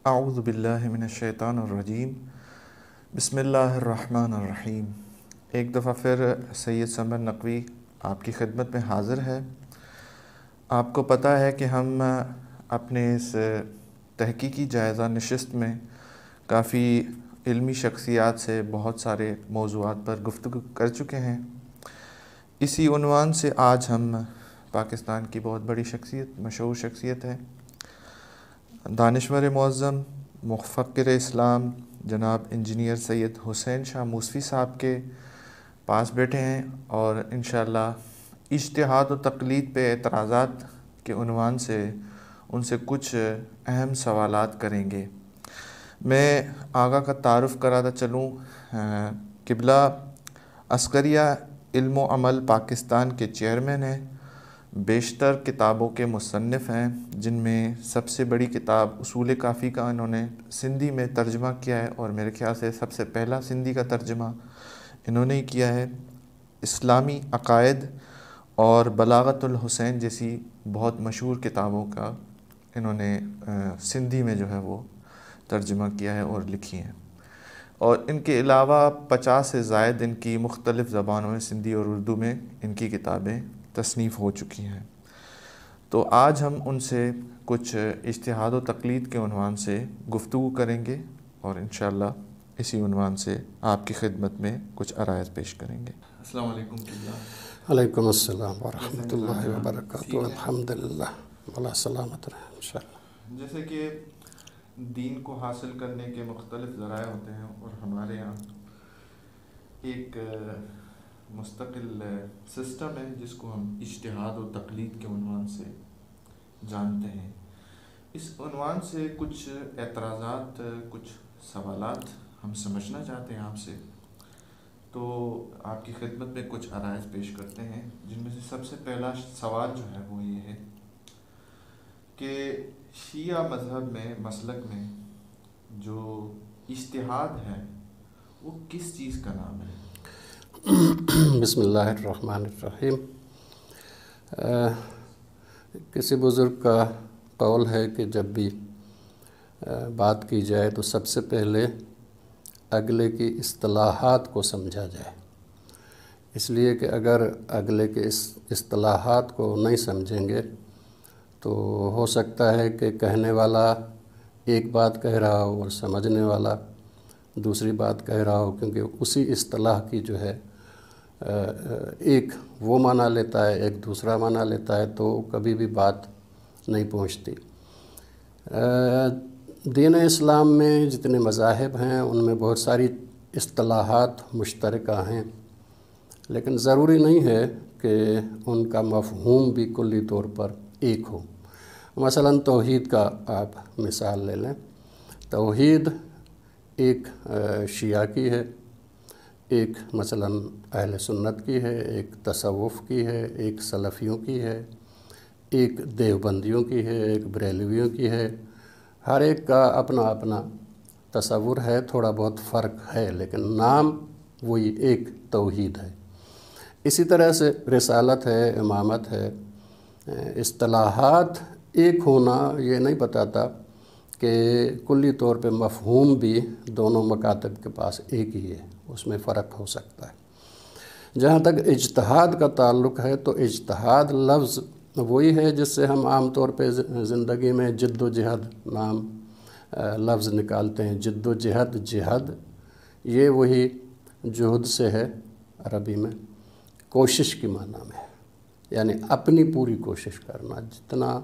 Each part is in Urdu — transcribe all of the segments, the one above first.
اعوذ باللہ من الشیطان الرجیم بسم اللہ الرحمن الرحیم۔ ایک دفعہ پھر سید سمر نقوی آپ کی خدمت میں حاضر ہے۔ آپ کو پتہ ہے کہ ہم اپنے اس تحقیقی جائزہ نشست میں کافی علمی شخصیات سے بہت سارے موضوعات پر گفتگو کر چکے ہیں۔ اسی عنوان سے آج ہم پاکستان کی بہت بڑی شخصیت، مشہور شخصیت ہے، دانشور معظم، مفکر اسلام جناب انجینئر سید حسین شاہ موسوی صاحب کے پاس بیٹھے ہیں اور انشاءاللہ اجتہاد و تقلید پہ اعتراضات کے عنوان سے ان سے کچھ اہم سوالات کریں گے۔ میں آگاہ کا تعارف کراتا چلوں، قبلہ عسکریہ علم و عمل پاکستان کے چیئرمین ہیں، بیشتر کتابوں کے مصنف ہیں، جن میں سب سے بڑی کتاب اصول کافی کا انہوں نے سندھی میں ترجمہ کیا ہے اور میرے خیال سے سب سے پہلا سندھی کا ترجمہ انہوں نے کیا ہے۔ اسلامی عقائد اور بلاغت الحسین جیسی بہت مشہور کتابوں کا انہوں نے سندھی میں جو ہے وہ ترجمہ کیا ہے اور لکھی ہیں، اور ان کے علاوہ 50 سے زائد ان کی مختلف زبانوں میں سندھی اور اردو میں ان کی کتابیں تصنیف ہو چکی ہیں۔ تو آج ہم ان سے کچھ اجتہاد و تقلید کے عنوان سے گفتگو کریں گے اور انشاءاللہ اسی عنوان سے آپ کی خدمت میں کچھ عرائض پیش کریں گے۔ السلام علیکم قبلہ۔ علیکم السلام ورحمۃ اللہ وبرکاتہ۔ الحمدللہ، بلا سلامت رہے انشاءاللہ۔ جیسے کہ دین کو حاصل کرنے کے مختلف ذرائع ہوتے ہیں اور ہمارے یہاں ایک مستقل سسٹم ہے جس کو ہم اجتہاد و تقلید کے عنوان سے جانتے ہیں۔ اس عنوان سے کچھ اعتراضات، کچھ سوالات ہم سمجھنا چاہتے ہیں آپ سے، تو آپ کی خدمت میں کچھ عرائض پیش کرتے ہیں، جن میں سے سب سے پہلا سوال جو ہے وہ یہ ہے کہ شیعہ مذہب میں، مسلک میں جو اجتہاد ہے وہ کس چیز کا نام ہے؟ بسم اللہ الرحمن الرحیم۔ کسی بزرگ کا قول ہے کہ جب بھی بات کی جائے تو سب سے پہلے اگلے کی اصطلاحات کو سمجھا جائے، اس لیے کہ اگر اگلے کے اصطلاحات کو نہیں سمجھیں گے تو ہو سکتا ہے کہ کہنے والا ایک بات کہہ رہا ہو اور سمجھنے والا دوسری بات کہہ رہا ہو، کیونکہ اسی اصطلاح کی جو ہے ایک وہ معنی لیتا ہے، ایک دوسرا معنی لیتا ہے، تو کبھی بھی بات نہیں پہنچتی۔ دین اسلام میں جتنے مذاہب ہیں ان میں بہت ساری اصطلاحات مشترکہ ہیں، لیکن ضروری نہیں ہے کہ ان کا مفہوم بھی کلی طور پر ایک ہو۔ مثلا توحید کا آپ مثال لے لیں۔ توحید ایک شیعہ کی ہے، ایک مثلا اہل سنت کی ہے، ایک تصوف کی ہے، ایک سلفیوں کی ہے، ایک دیوبندیوں کی ہے، ایک بریلویوں کی ہے۔ ہر ایک کا اپنا اپنا تصور ہے، تھوڑا بہت فرق ہے، لیکن نام وہی ایک توحید ہے۔ اسی طرح سے رسالت ہے، امامت ہے۔ اصطلاحات ایک ہونا یہ نہیں بتاتا کہ کلی طور پہ مفہوم بھی دونوں مکاتب کے پاس ایک ہی ہے، اس میں فرق ہو سکتا ہے۔ جہاں تک اجتہاد کا تعلق ہے تو اجتہاد لفظ وہی ہے جس سے ہم عام طور پہ زندگی میں جد و جہد نام لفظ نکالتے ہیں۔ جد و جہد، جہد یہ وہی جہد سے ہے عربی میں، کوشش کی معنی میں، یعنی اپنی پوری کوشش کرنا، جتنا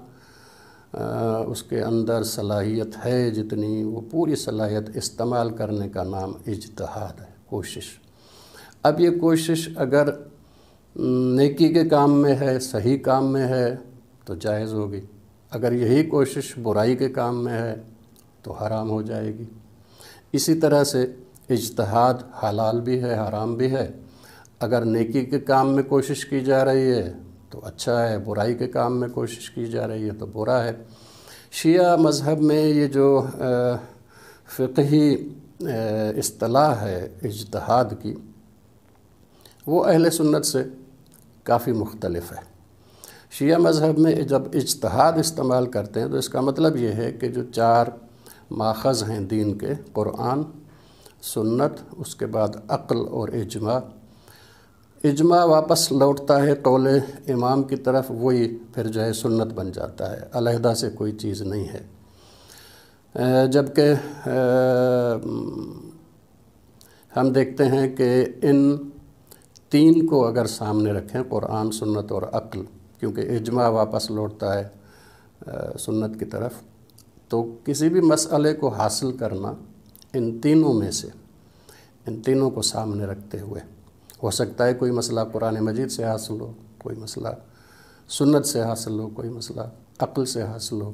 اس کے اندر صلاحیت ہے، جتنی وہ پوری صلاحیت استعمال کرنے کا نام اجتہاد ہے، کوشش۔ اب یہ کوشش اگر نیکی کے کام میں ہے، صحیح کام میں ہے تو جائز ہوگی، اگر یہی کوشش برائی کے کام میں ہے تو حرام ہو جائے گی۔ اسی طرح سے اجتہاد حلال بھی ہے، حرام بھی ہے۔ اگر نیکی کے کام میں کوشش کی جا رہی ہے تو اچھا ہے، برائی کے کام میں کوشش کی جا رہی ہے تو برا ہے۔ شیعہ مذہب میں یہ جو فقہی اصطلاح ہے اجتہاد کی، وہ اہل سنت سے کافی مختلف ہے۔ شیعہ مذہب میں جب اجتہاد استعمال کرتے ہیں تو اس کا مطلب یہ ہے کہ جو چار ماخذ ہیں دین کے، قرآن، سنت، اس کے بعد عقل اور اجماع۔ اجماع واپس لوٹتا ہے قول امام کی طرف، وہی پھر جو ہے سنت بن جاتا ہے، علیحدہ سے کوئی چیز نہیں ہے۔ جبکہ ہم دیکھتے ہیں کہ ان تین کو اگر سامنے رکھیں، قرآن، سنت اور عقل، کیونکہ اجماع واپس لوٹتا ہے سنت کی طرف، تو کسی بھی مسئلے کو حاصل کرنا ان تینوں میں سے، ان تینوں کو سامنے رکھتے ہوئے ہو سکتا ہے کوئی مسئلہ قرآن مجید سے حاصل ہو، کوئی مسئلہ سنت سے حاصل ہو، کوئی مسئلہ عقل سے حاصل ہو۔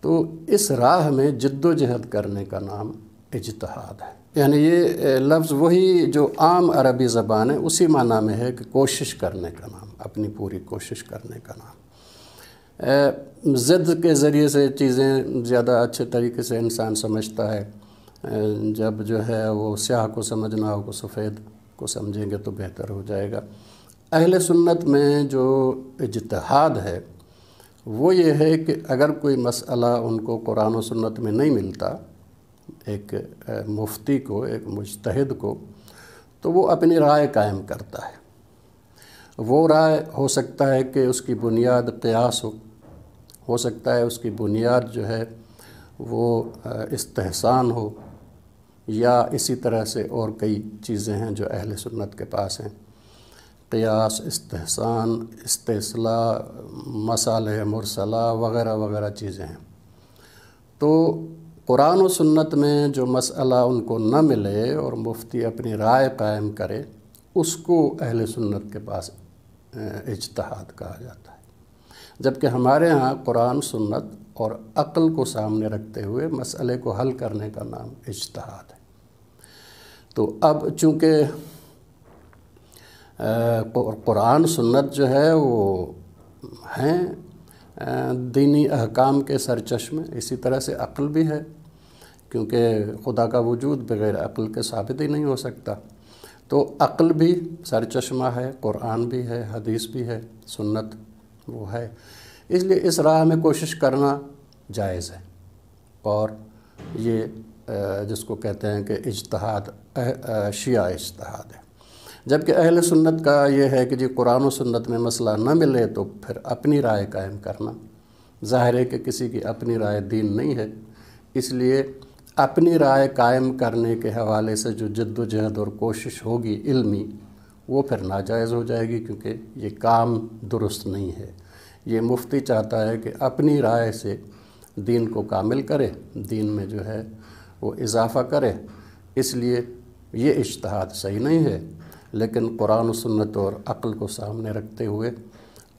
تو اس راہ میں جد و جہد کرنے کا نام اجتہاد ہے۔ یعنی یہ لفظ وہی جو عام عربی زبان ہے اسی معنی میں ہے کہ کوشش کرنے کا نام، اپنی پوری کوشش کرنے کا نام۔ ضد کے ذریعے سے چیزیں زیادہ اچھے طریقے سے انسان سمجھتا ہے، جب جو ہے وہ سیاہ کو سمجھنا ہو کو سفید کو سمجھیں گے تو بہتر ہو جائے گا۔ اہل سنت میں جو اجتہاد ہے وہ یہ ہے کہ اگر کوئی مسئلہ ان کو قرآن و سنت میں نہیں ملتا، ایک مفتی کو، ایک مجتہد کو، تو وہ اپنی رائے قائم کرتا ہے۔ وہ رائے ہو سکتا ہے کہ اس کی بنیاد قیاس ہو سکتا ہے اس کی بنیاد جو ہے وہ استحسان ہو، یا اسی طرح سے اور کئی چیزیں ہیں جو اہل سنت کے پاس ہیں، قیاس، استحسان، استصلاح، مصالح مرسلہ وغیرہ وغیرہ چیزیں ہیں۔ تو قرآن و سنت میں جو مسئلہ ان کو نہ ملے اور مفتی اپنی رائے قائم کرے، اس کو اہل سنت کے پاس اجتہاد کہا جاتا ہے۔ جبکہ ہمارے ہاں قرآن، سنت اور عقل کو سامنے رکھتے ہوئے مسئلے کو حل کرنے کا نام اجتہاد ہے۔ تو اب چونکہ قرآن، سنت جو ہے وہ ہیں دینی احکام کے سرچشمے، اسی طرح سے عقل بھی ہے، کیونکہ خدا کا وجود بغیر عقل کے ثابت ہی نہیں ہو سکتا۔ تو عقل بھی سرچشمہ ہے، قرآن بھی ہے، حدیث بھی ہے، سنت وہ ہے۔ اس لیے اس راہ میں کوشش کرنا جائز ہے، اور یہ جس کو کہتے ہیں کہ اجتہاد شیعہ اجتہاد ہے۔ جبکہ اہل سنت کا یہ ہے کہ جی قرآن و سنت میں مسئلہ نہ ملے تو پھر اپنی رائے قائم کرنا۔ ظاہر ہے کہ کسی کی اپنی رائے دین نہیں ہے، اس لیے اپنی رائے قائم کرنے کے حوالے سے جو جد و جہد اور کوشش ہوگی علمی، وہ پھر ناجائز ہو جائے گی، کیونکہ یہ کام درست نہیں ہے۔ یہ مفتی چاہتا ہے کہ اپنی رائے سے دین کو کامل کرے، دین میں جو ہے وہ اضافہ کرے، اس لیے یہ اجتہاد صحیح نہیں ہے۔ لیکن قرآن و سنت اور عقل کو سامنے رکھتے ہوئے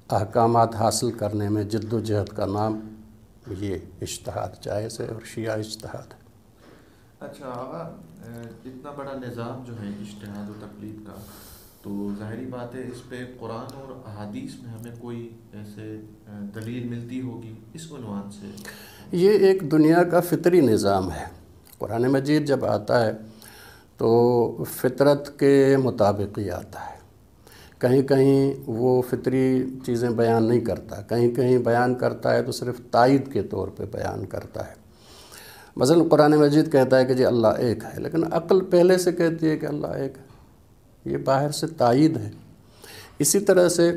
احکامات حاصل کرنے میں جد و جہد کا نام یہ اجتہاد جائز ہے اور شیعہ اجتہاد ہے۔ اچھا آقا، اتنا بڑا نظام جو ہے اجتہاد و تقلید کا، تو ظاہری بات ہے اس پہ قرآن اور احادیث میں ہمیں کوئی ایسے دلیل ملتی ہوگی اس عنوان سے؟ یہ ایک دنیا کا فطری نظام ہے۔ قرآن مجید جب آتا ہے تو فطرت کے مطابق ہی آتا ہے، کہیں کہیں وہ فطری چیزیں بیان نہیں کرتا، کہیں کہیں بیان کرتا ہے تو صرف تائید کے طور پہ بیان کرتا ہے۔ مثلا قرآن مجید کہتا ہے کہ جی اللہ ایک ہے، لیکن عقل پہلے سے کہتی ہے کہ اللہ ایک ہے، یہ باہر سے تائید ہے۔ اسی طرح سے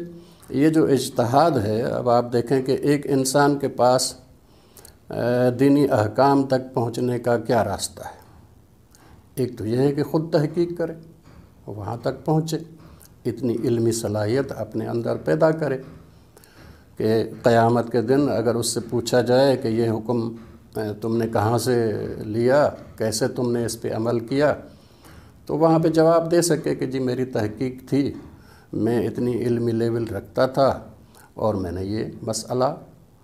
یہ جو اجتہاد ہے، اب آپ دیکھیں کہ ایک انسان کے پاس دینی احکام تک پہنچنے کا کیا راستہ ہے؟ ایک تو یہ ہے کہ خود تحقیق کرے، وہاں تک پہنچے، اتنی علمی صلاحیت اپنے اندر پیدا کرے کہ قیامت کے دن اگر اس سے پوچھا جائے کہ یہ حکم تم نے کہاں سے لیا، کیسے تم نے اس پہ عمل کیا، تو وہاں پہ جواب دے سکے کہ جی میری تحقیق تھی، میں اتنی علمی لیول رکھتا تھا اور میں نے یہ مسئلہ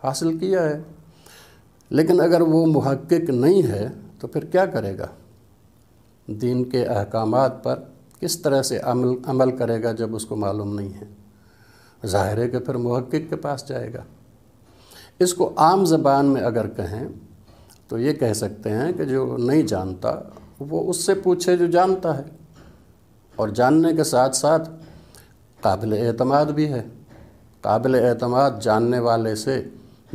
حاصل کیا ہے۔ لیکن اگر وہ محقق نہیں ہے تو پھر کیا کرے گا؟ دین کے احکامات پر کس طرح سے عمل کرے گا جب اس کو معلوم نہیں ہے؟ ظاہر ہے کہ پھر محقق کے پاس جائے گا۔ اس کو عام زبان میں اگر کہیں تو یہ کہہ سکتے ہیں کہ جو نہیں جانتا وہ اس سے پوچھے جو جانتا ہے، اور جاننے کے ساتھ ساتھ قابل اعتماد بھی ہے۔ قابل اعتماد جاننے والے سے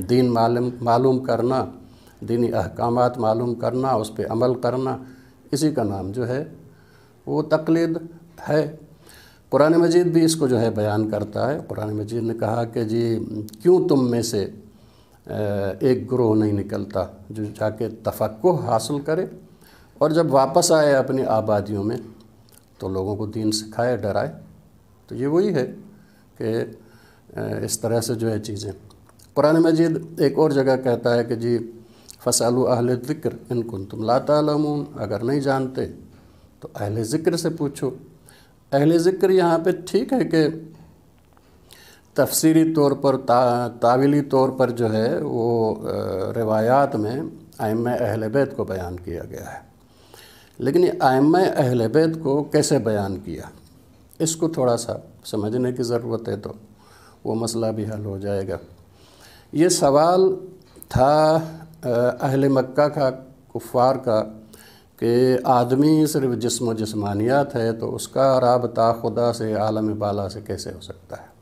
دین معلوم کرنا دینی احکامات معلوم کرنا، اس پہ عمل کرنا، اسی کا نام جو ہے وہ تقلید ہے۔ قرآن مجید بھی اس کو جو ہے بیان کرتا ہے۔ قرآن مجید نے کہا کہ جی کیوں تم میں سے ایک گروہ نہیں نکلتا جو جا کے تفقہ حاصل کرے اور جب واپس آئے اپنی آبادیوں میں تو لوگوں کو دین سکھائے، ڈرائے۔ تو یہ وہی ہے کہ اس طرح سے جو ہے چیزیں۔ قرآن مجید ایک اور جگہ کہتا ہے کہ جی فَاسْأَلُوا أَهْلَ الذِّكْرِ إِن كُنتُمْ لَا تَعْلَمُونَ، اگر نہیں جانتے تو اہل ذکر سے پوچھو۔ اہل ذکر یہاں پہ ٹھیک ہے کہ تفسیری طور پر تعویلی طور پر جو ہے وہ روایات میں ائمہ اہل بیت کو بیان کیا گیا ہے، لیکن یہ ائمہ اہل بیت کو کیسے بیان کیا اس کو تھوڑا سا سمجھنے کی ضرورت ہے، تو وہ مسئلہ بھی حل ہو جائے گا۔ یہ سوال تھا اہل مکہ کا، کفار کا، کہ آدمی صرف جسم و جسمانیات ہے تو اس کا رابطہ خدا سے، عالم بالا سے کیسے ہو سکتا ہے؟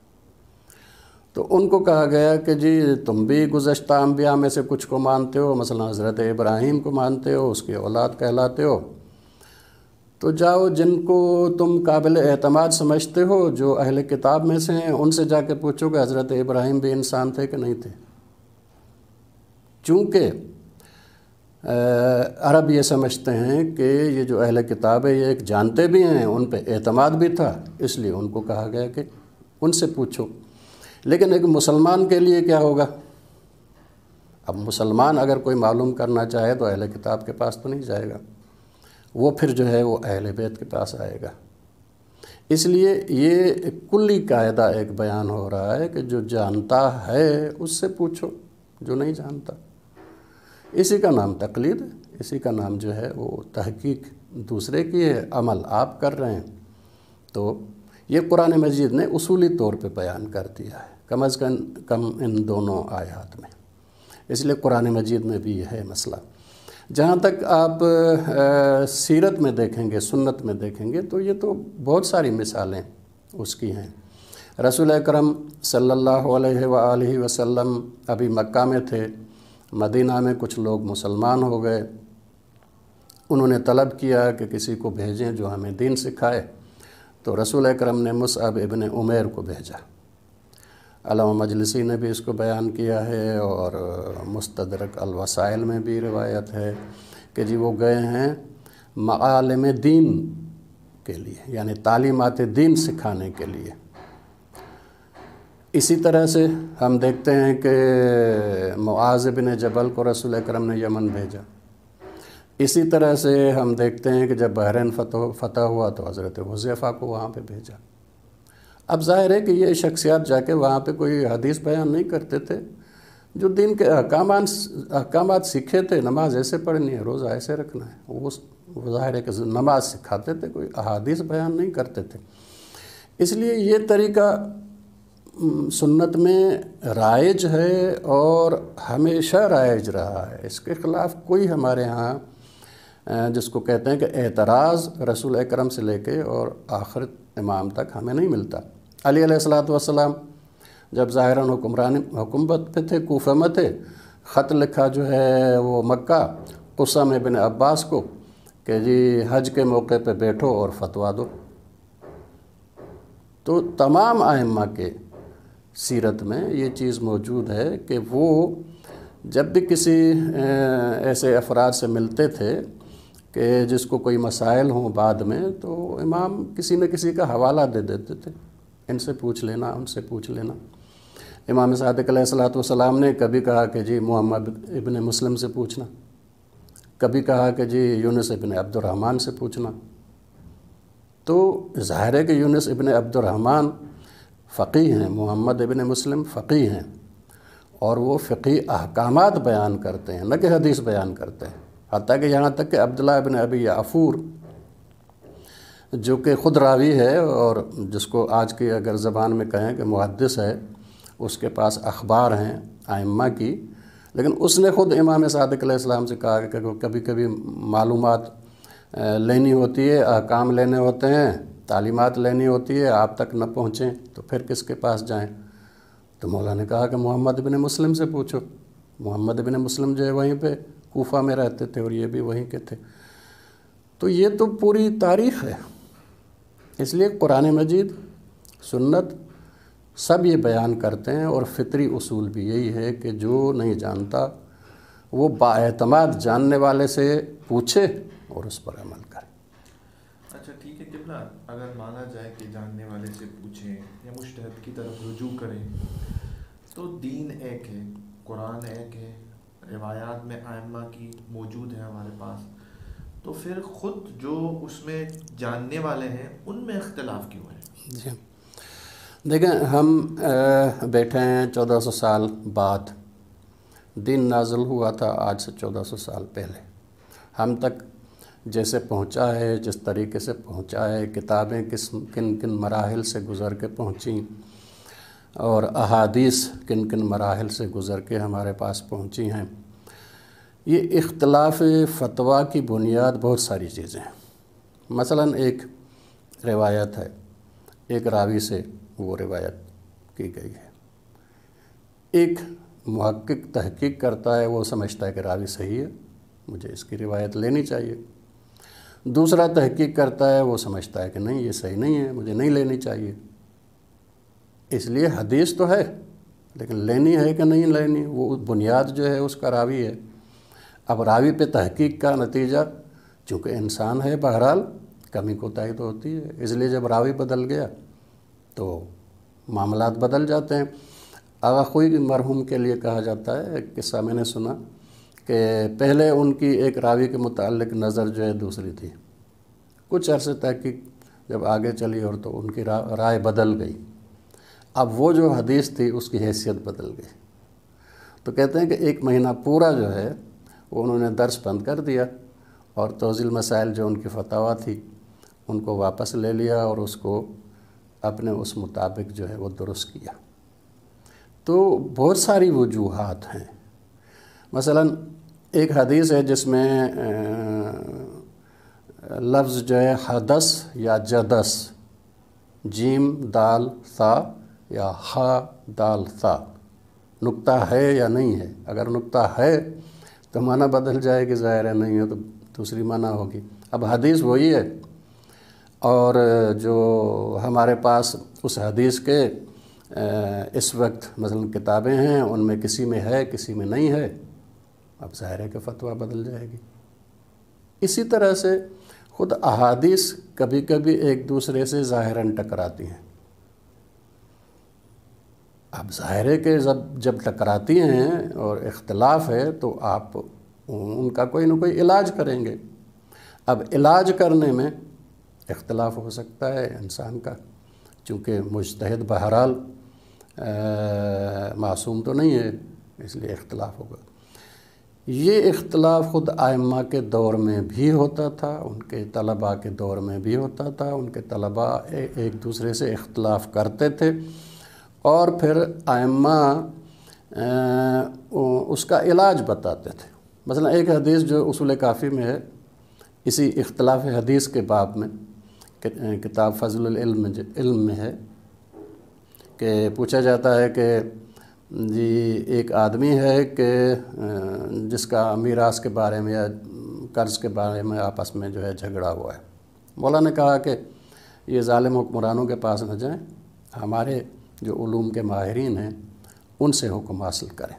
تو ان کو کہا گیا کہ جی تم بھی گزشتہ انبیاء میں سے کچھ کو مانتے ہو، مثلا حضرت ابراہیم کو مانتے ہو، اس کی اولاد کہلاتے ہو، تو جاؤ جن کو تم قابل اعتماد سمجھتے ہو جو اہل کتاب میں سے ہیں ان سے جا کے پوچھو کہ حضرت ابراہیم بھی انسان تھے کہ نہیں تھے۔ چونکہ عرب یہ سمجھتے ہیں کہ یہ جو اہل کتاب ہے یہ ایک جانتے بھی ہیں، ان پہ اعتماد بھی تھا، اس لیے ان کو کہا گیا کہ ان سے پوچھو۔ لیکن ایک مسلمان کے لیے کیا ہوگا؟ اب مسلمان اگر کوئی معلوم کرنا چاہے تو اہل کتاب کے پاس تو نہیں جائے گا، وہ پھر جو ہے وہ اہل بیت کے پاس آئے گا۔ اس لیے یہ ایک کلی قاعدہ ایک بیان ہو رہا ہے کہ جو جانتا ہے اس سے پوچھو، جو نہیں جانتا۔ اسی کا نام تقلید ہے، اسی کا نام جو ہے وہ تحقیق دوسرے کی ہے، عمل آپ کر رہے ہیں۔ تو یہ قرآن مجید نے اصولی طور پہ بیان کر دیا ہے، کم از کم ان دونوں آیات میں۔ اس لیے قرآن مجید میں بھی یہ ہے مسئلہ۔ جہاں تک آپ سیرت میں دیکھیں گے، سنت میں دیکھیں گے، تو یہ تو بہت ساری مثالیں اس کی ہیں۔ رسول اکرم صلی اللہ علیہ وآلہ وسلم ابھی مکہ میں تھے، مدینہ میں کچھ لوگ مسلمان ہو گئے، انہوں نے طلب کیا کہ کسی کو بھیجیں جو ہمیں دین سکھائے، تو رسول اکرم نے مصعب ابن عمیر کو بھیجا۔ علامہ مجلسی نے بھی اس کو بیان کیا ہے، اور مستدرک الوسائل میں بھی روایت ہے کہ جی وہ گئے ہیں معالم دین کے لیے، یعنی تعلیمات دین سکھانے کے لیے۔ اسی طرح سے ہم دیکھتے ہیں کہ معاذ بن جبل کو رسول اکرم نے یمن بھیجا۔ اسی طرح سے ہم دیکھتے ہیں کہ جب بحرین فتح ہوا تو حضرت حذیفہ کو وہاں پہ بھیجا۔ اب ظاہر ہے کہ یہ شخصیات جا کے وہاں پہ کوئی حدیث بیان نہیں کرتے تھے، جو دین کے احکامات سیکھے تھے، نماز ایسے پڑھنی ہے، روزہ ایسے رکھنا ہے، وہ ظاہر ہے کہ نماز سکھاتے تھے، کوئی احادیث بیان نہیں کرتے تھے۔ اس لیے یہ طریقہ سنت میں رائج ہے اور ہمیشہ رائج رہا ہے، اس کے خلاف کوئی ہمارے ہاں جس کو کہتے ہیں کہ اعتراض رسول اکرم سے لے کے اور آخر امام تک ہمیں نہیں ملتا۔ علی علیہ السلام جب ظاہراً حکومت پہ تھے، کوفہ میں تھے، خط لکھا جو ہے وہ مکہ قسم ابن عباس کو کہ جی حج کے موقع پہ بیٹھو اور فتویٰ دو۔ تو تمام ائمہ کے سیرت میں یہ چیز موجود ہے کہ وہ جب بھی کسی ایسے افراد سے ملتے تھے کہ جس کو کوئی مسائل ہوں بعد میں، تو امام کسی نہ کسی کا حوالہ دے دیتے تھے، ان سے پوچھ لینا، ان سے پوچھ لینا۔ امام صادق علیہ السلام نے کبھی کہا کہ جی محمد ابن مسلم سے پوچھنا، کبھی کہا کہ جی یونس ابن عبد الرحمن سے پوچھنا۔ تو ظاہر ہے کہ یونس ابن عبد الرحمن فقیہ ہیں، محمد ابن مسلم فقیہ ہیں، اور وہ فقہی احکامات بیان کرتے ہیں، نہ کہ حدیث بیان کرتے ہیں۔ حتیٰ کہ یہاں تک کہ عبداللہ ابن ابی عفور جو کہ خود راوی ہے اور جس کو آج کی اگر زبان میں کہیں کہ محدث ہے، اس کے پاس اخبار ہیں ائمہ کی، لیکن اس نے خود امام صادق علیہ السلام سے کہا کہ کبھی کبھی معلومات لینی ہوتی ہے، احکام لینے ہوتے ہیں، تعلیمات لینی ہوتی ہے، آپ تک نہ پہنچیں تو پھر کس کے پاس جائیں؟ تو مولا نے کہا کہ محمد ابن مسلم سے پوچھو، محمد بن مسلم جو ہے وہیں پہ کوفہ میں رہتے تھے اور یہ بھی وہیں کے تھے. تو یہ تو پوری تاریخ ہے. اس لیے قرآن مجید، سنت سب یہ بیان کرتے ہیں، اور فطری اصول بھی یہی ہے کہ جو نہیں جانتا وہ بااعتماد جاننے والے سے پوچھے اور اس پر عمل کرے. اچھا ٹھیک ہے قبلہ، اگر مانا جائے کہ جاننے والے سے پوچھیں یا مجتہد کی طرف رجوع کریں، تو دین ایک ہے، قرآن ایک ہے، روایات میں ائمہ کی موجود ہے ہمارے پاس، تو پھر خود جو اس میں جاننے والے ہیں ان میں اختلاف کیوں ہے؟ جی دیکھیں، ہم بیٹھے ہیں 1400 سال بعد. دین نازل ہوا تھا آج سے 1400 سال پہلے. ہم تک جیسے پہنچا ہے، جس طریقے سے پہنچا ہے، کتابیں کن کن مراحل سے گزر کے پہنچیں، اور احادیث کن کن مراحل سے گزر کے ہمارے پاس پہنچی ہیں. یہ اختلاف فتویٰ کی بنیاد بہت ساری چیزیں ہیں. مثلا ایک روایت ہے، ایک راوی سے وہ روایت کی گئی ہے. ایک محقق تحقیق کرتا ہے، وہ سمجھتا ہے کہ راوی صحیح ہے، مجھے اس کی روایت لینی چاہیے. دوسرا تحقیق کرتا ہے، وہ سمجھتا ہے کہ نہیں، یہ صحیح نہیں ہے، مجھے نہیں لینی چاہیے. اس لیے حدیث تو ہے، لیکن لینی ہے کہ نہیں لینی، وہ بنیاد جو ہے اس کا راوی ہے. اب راوی پہ تحقیق کا نتیجہ، چونکہ انسان ہے بہرحال کمی کوتاہی تو ہوتی ہے، اس لیے جب راوی بدل گیا تو معاملات بدل جاتے ہیں. آغا خوئی مرحوم کے لیے کہا جاتا ہے، ایک قصہ میں نے سنا کہ پہلے ان کی ایک راوی کے متعلق نظر جو ہے دوسری تھی. کچھ عرصے تحقیق جب آگے چلی اور تو ان کی رائے بدل گئی. اب وہ جو حدیث تھی اس کی حیثیت بدل گئی. تو کہتے ہیں کہ 1 مہینہ پورا جو ہے وہ انہوں نے درس بند کر دیا، اور توضیح المسائل جو ان کی فتاویٰ تھی ان کو واپس لے لیا اور اس کو اپنے اس مطابق جو ہے وہ درست کیا. تو بہت ساری وجوہات ہیں. مثلا ایک حدیث ہے جس میں لفظ جو ہے حدث یا جدث، جیم دال ثا یا ہا دال ثا، نقطہ ہے یا نہیں ہے. اگر نقطہ ہے تو معنی بدل جائے گی، ظاہر ہے، نہیں ہے تو دوسری معنی ہوگی. اب حدیث وہی ہے، اور جو ہمارے پاس اس حدیث کے اس وقت مثلا کتابیں ہیں، ان میں کسی میں ہے کسی میں نہیں ہے. اب ظاہر ہے کہ فتویٰ بدل جائے گی. اسی طرح سے خود احادیث کبھی کبھی ایک دوسرے سے ظاہراً ٹکراتی ہیں. اب ظاہر ہے کہ جب ٹکراتی ہیں اور اختلاف ہے تو آپ ان کا کوئی نہ کوئی علاج کریں گے. اب علاج کرنے میں اختلاف ہو سکتا ہے انسان کا، چونکہ مجتہد بہرحال معصوم تو نہیں ہے، اس لیے اختلاف ہوگا. یہ اختلاف خود ائمہ کے دور میں بھی ہوتا تھا، ان کے طلباء کے دور میں بھی ہوتا تھا. ان کے طلباء ایک دوسرے سے اختلاف کرتے تھے، اور پھر ائمہ اس کا علاج بتاتے تھے. مثلا ایک حدیث جو اصول کافی میں ہے، اسی اختلاف حدیث کے باب میں، کتاب فضل العلم میں ہے، کہ پوچھا جاتا ہے کہ جی ایک آدمی ہے کہ جس کا میراث کے بارے میں یا قرض کے بارے میں آپس میں جو ہے جھگڑا ہوا ہے. مولا نے کہا کہ یہ ظالم حکمرانوں کے پاس نہ جائیں، ہمارے جو علوم کے ماہرین ہیں ان سے حکم حاصل کریں.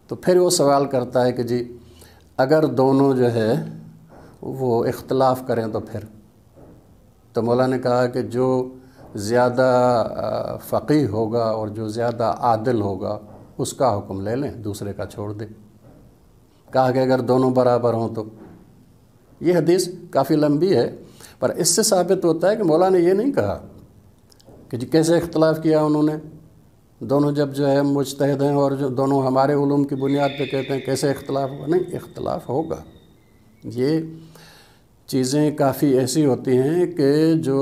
تو پھر وہ سوال کرتا ہے کہ جی اگر دونوں جو ہے وہ اختلاف کریں تو پھر؟ تو مولا نے کہا کہ جو زیادہ فقیہ ہوگا اور جو زیادہ عادل ہوگا اس کا حکم لے لیں، دوسرے کا چھوڑ دیں. کہا کہ اگر دونوں برابر ہوں تو. یہ حدیث کافی لمبی ہے، پر اس سے ثابت ہوتا ہے کہ مولا نے یہ نہیں کہا کہ جی کیسے اختلاف کیا انہوں نے، دونوں جب جو ہے مجتہد ہیں اور جو دونوں ہمارے علوم کی بنیاد پہ کہتے ہیں کیسے اختلاف ہوگا. نہیں، اختلاف ہوگا. یہ چیزیں کافی ایسی ہوتی ہیں کہ جو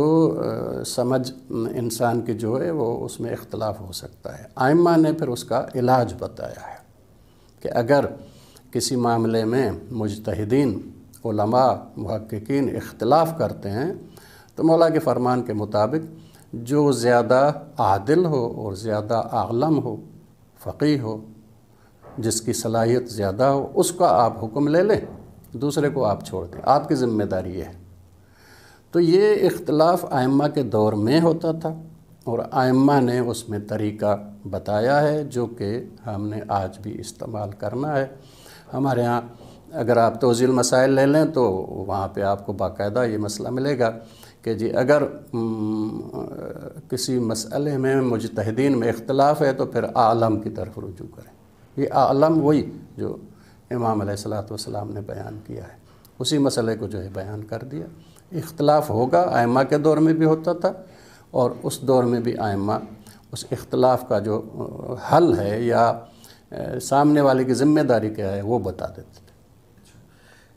سمجھ انسان کی جو ہے وہ اس میں اختلاف ہو سکتا ہے. ائمہ نے پھر اس کا علاج بتایا ہے کہ اگر کسی معاملے میں مجتہدین، علماء، محققین اختلاف کرتے ہیں تو مولا کے فرمان کے مطابق جو زیادہ عادل ہو اور زیادہ عالم ہو، فقیہ ہو، جس کی صلاحیت زیادہ ہو اس کا آپ حکم لے لیں، دوسرے کو آپ چھوڑ دیں، آپ کی ذمہ داری یہ ہے۔ تو یہ اختلاف ائمہ کے دور میں ہوتا تھا اور ائمہ نے اس میں طریقہ بتایا ہے جو کہ ہم نے آج بھی استعمال کرنا ہے۔ ہمارے ہاں اگر آپ توضیح المسائل لے لیں تو وہاں پہ آپ کو باقاعدہ یہ مسئلہ ملے گا کہ جی اگر کسی مسئلے میں مجتہدین میں اختلاف ہے تو پھر عالم کی طرف رجوع کریں۔ یہ عالم وہی جو امام علیہ الصلوۃ والسلام نے بیان کیا ہے، اسی مسئلے کو جو ہے بیان کر دیا۔ اختلاف ہوگا، ائمہ کے دور میں بھی ہوتا تھا اور اس دور میں بھی ائمہ اس اختلاف کا جو حل ہے یا سامنے والے کی ذمہ داری کیا ہے وہ بتا دیتے تھے۔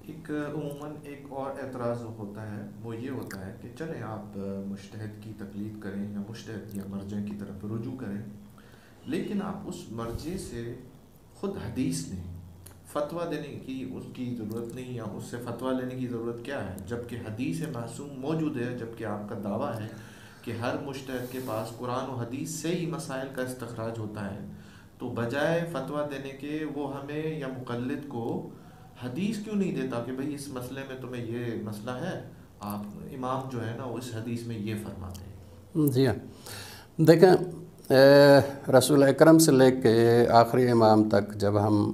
ایک عموماً ایک اور اعتراض ہوتا ہے، وہ یہ ہوتا ہے کہ چلیں آپ مجتہد کی تقلید کریں یا مجتہد یا مرجع کی طرف رجوع کریں، لیکن آپ اس مرجع سے خود حدیث لیں، فتویٰ دینے کی اس کی ضرورت نہیں، یا اس سے فتویٰ لینے کی ضرورت کیا ہے، جبکہ حدیث معصوم موجود ہے، جبکہ آپ کا دعویٰ ہے کہ ہر مجتہد کے پاس قرآن و حدیث سے ہی مسائل کا استخراج ہوتا ہے، تو بجائے فتویٰ دینے کے وہ ہمیں یا مقلد کو حدیث کیوں نہیں دیتا کہ بھئی اس مسئلے میں تمہیں یہ مسئلہ ہے، آپ امام جو ہے نا وہ اس حدیث میں یہ فرماتے ہیں۔ جی ہاں، دیکھیں رسول اکرم سے لے کے آخری امام تک جب ہم